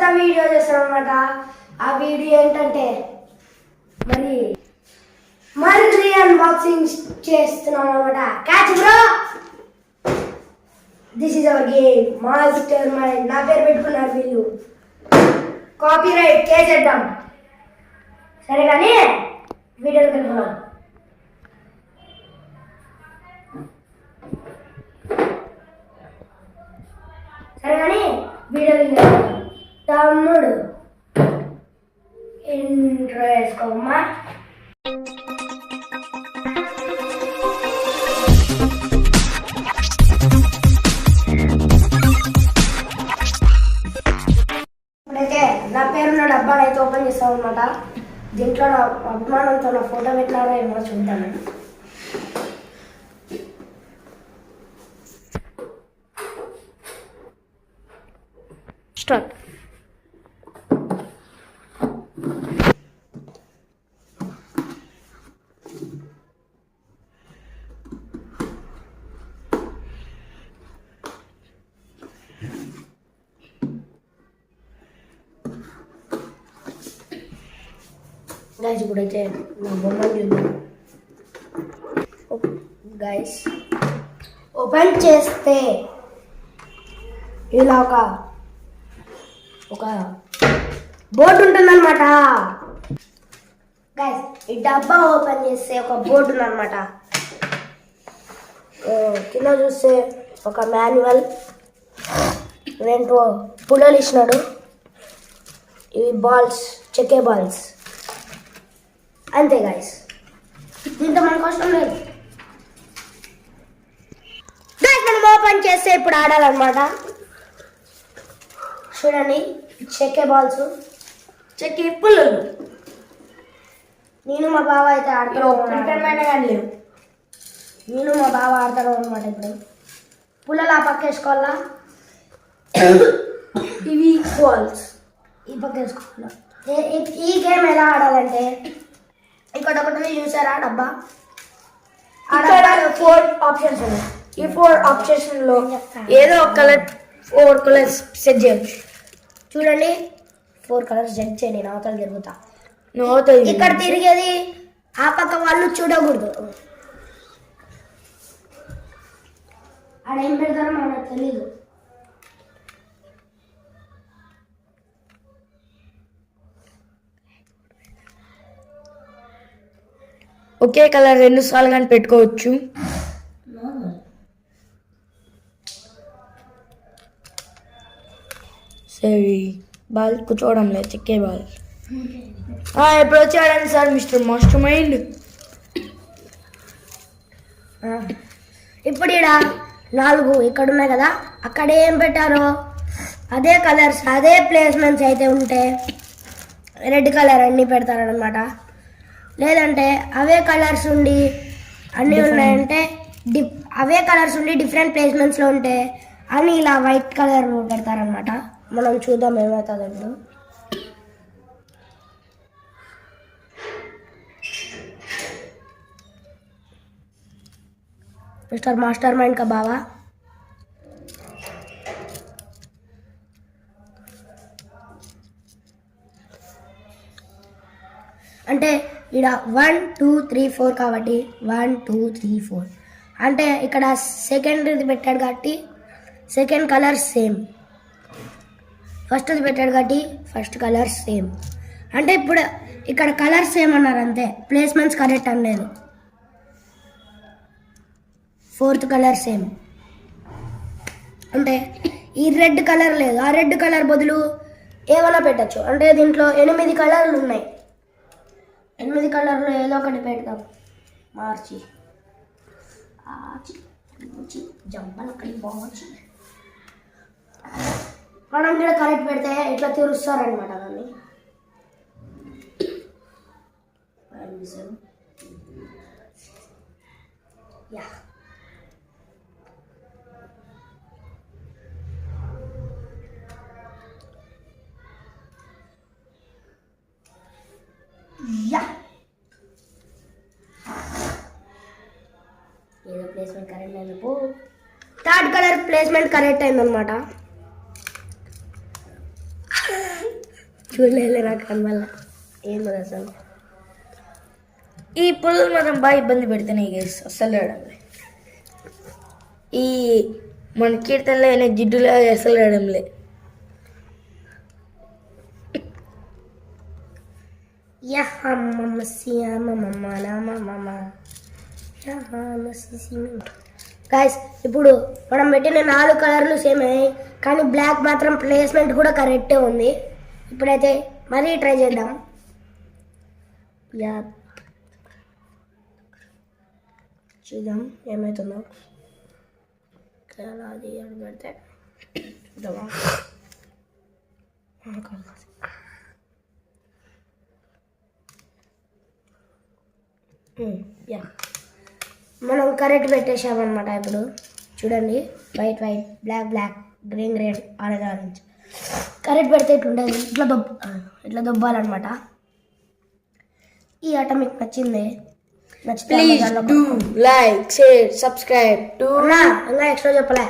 కొత్త వీడియో చేస్తాం అన్నమాట. ఆ వీడియో ఏంటంటే మరి అన్బాక్సింగ్ చేస్తున్నాం అన్నమాట. Catch bro, this is our game master mind. నా పేరు పెట్టుకున్నారు వీళ్ళు, కాపీరైట్ చేసేద్దాం. సరే కానీ వీడియోకి వెళ్ళిపోదాం. సరే కానీ వీడియోకి తమ్ముడు ఇంట్రో వేసుకోమ్మా. ఇప్పుడైతే నా పేరున్న డబ్బాను అయితే ఓపెన్ చేస్తాం అనమాట. దీంట్లో నా అభిమానంతో నా ఫోటో పెట్టినారో ఏమో చూద్దాం. స్టార్ట్. గైస్ ఇప్పుడైతే నా బొమ్మను చూద్దాం. గైస్ ఓపెన్ చేస్తే ఇలా ఒక బోర్డు ఉంటుందన్నమాట. గైస్ ఈ డబ్బా ఓపెన్ చేస్తే ఒక బోర్డు ఉందన్నమాట. కింద చూస్తే ఒక మాన్యువల్, రెండు పుల్లలు ఇచ్చినాడు. ఇవి బాల్స్, చెక్కే బాల్స్, అంతే గైస్. దీంతో మనకు అవసరం లేదు. గైస్ మనం ఓపెన్ చేస్తే ఇప్పుడు ఆడాలన్నమాట. చూడండి, చెక్కే బాల్స్, చెక్కే పుల్లలు. నేను మా బావ అయితే ఆడతాను. నేను మా బావ ఆడతాను అనమాట. ఇప్పుడు పుల్లలు ఆ పక్క వేసుకోవాలా, ఇవి బాల్స్ ఈ పక్క వేసుకోవాలా. ఈ గేమ్ ఎలా ఆడాలంటే ఇక్కడ ఒకటి చూసారా డబ్బా, 4 ఆప్షన్స్ ఉన్నాయి. ఈ 4 ఆప్షన్స్ లో ఏదో ఒక కలర్ 4 కలర్స్ సెట్ చేయొచ్చు. చూడండి, 4 కలర్స్ సెట్ చేయండి. నవతలు తిరుగుతా, ఇక్కడ తిరిగేది ఆ పక్క వాళ్ళు చూడకూడదు. ఆడేం పెడతారో మనకు తెలీదు. ఒకే కలర్ 2 సార్లు కానీ పెట్టుకోవచ్చు. సరే, బాల్ కూర్చోవడం లేదు, చెక్కే బాల్. ఎప్పుడు వచ్చాడండి సార్ మిస్టర్ మాస్టర్ మైండ్? ఇప్పుడు ఇక్కడ 4 ఇక్కడ ఉన్నాయి కదా, అక్కడ ఏం పెట్టారో అదే కలర్స్, అదే ప్లేస్మెంట్స్ అయితే ఉంటే రెడ్ కలర్ అన్నీ పెడతారనమాట. లేదంటే అవే కలర్స్ ఉండి అన్నీ ఉన్నాయంటే అవే కలర్స్ ఉండి డిఫరెంట్ ప్లేస్మెంట్స్లో ఉంటే అన్నీ ఇలా వైట్ కలర్ పెడతారనమాట. మనం చూద్దాం ఏమవుతుంది ఇప్పుడు. మిస్టర్ మాస్టర్ మైండ్ కా బావా, అంటే ఇక్కడ 1 2 3 4 కాబట్టి 1 2 3 4 అంటే ఇక్కడ సెకండ్ది పెట్టాడు కాబట్టి సెకండ్ కలర్ సేమ్, ఫస్ట్ది పెట్టాడు కాబట్టి ఫస్ట్ కలర్ సేమ్. అంటే ఇప్పుడు ఇక్కడ కలర్ సేమ్ అన్నారు అంతే, ప్లేస్మెంట్స్ కరెక్ట్ అనలేదు. 4th కలర్ సేమ్ అంటే ఈ రెడ్ కలర్ లేదు, ఆ రెడ్ కలర్ బదులు ఏమైనా పెట్టచ్చు. అంటే దీంట్లో 8 కలర్లు ఉన్నాయి, 8 కలర్లు ఏదో ఒకటి పెడతాం. మార్చి జంపలక్కడి బాగుంది. మనం కూడా కరెక్ట్ పెడితే ఇట్లా తీరుస్తారనమాట. దాన్ని యా యా ఏదో ప్లేస్మెంట్ కరెక్ట్ అయినప్పుడు థర్డ్ కలర్ ప్లేస్మెంట్ కరెక్ట్ అయిందనమాట. చూడలేదు నాకు అందువల్ల ఏందో అసలు. ఈ పుల్లలు మాత్రం బాగా ఇబ్బంది పెడుతున్నాయి గైస్, అస్సలు రావడం లే. ఈ మన కీర్తనలో అయిన జిడ్డులో అసలు రావడం లే. గాయస్ ఇప్పుడు మనం పెట్టిన 4 కలర్లు సేమ్ అయ్యాయి, కానీ బ్లాక్ మాత్రం ప్లేస్మెంట్ కూడా కరెక్టే ఉంది. ఇప్పుడైతే మరీ ట్రై చేద్దాం. చూద్దాం ఏమవుతుందో. అది పెడితే చూద్దామా. మనం కరెక్ట్ పెట్టేసామన్నమాట. ఇప్పుడు చూడండి, white white, black black, green green, orange orange. Correct పెడితే ఇట్లుంటుంది. ఇట్లా దొబ్బాలన్నమాట. ఈ ఆట మీకు నచ్చింది? నచ్చితే please do like, share, subscribe to. ఇంకా ఎక్స్ట్రా చెప్పలే.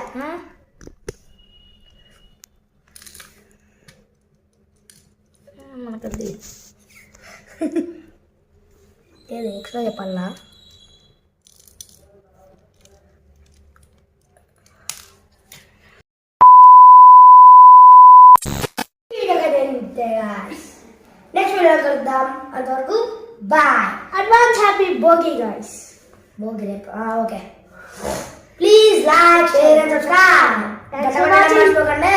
మనకది ఏది ఎక్స్ట్రా చెప్పాలా? నెక్స్ట్ వీడియో కలుద్దాం. అంతవరకు bye. Advance happy Bhogi guys. Bhogi రేపు. Okay, please like, share and subscribe. మర్చిపోకండి.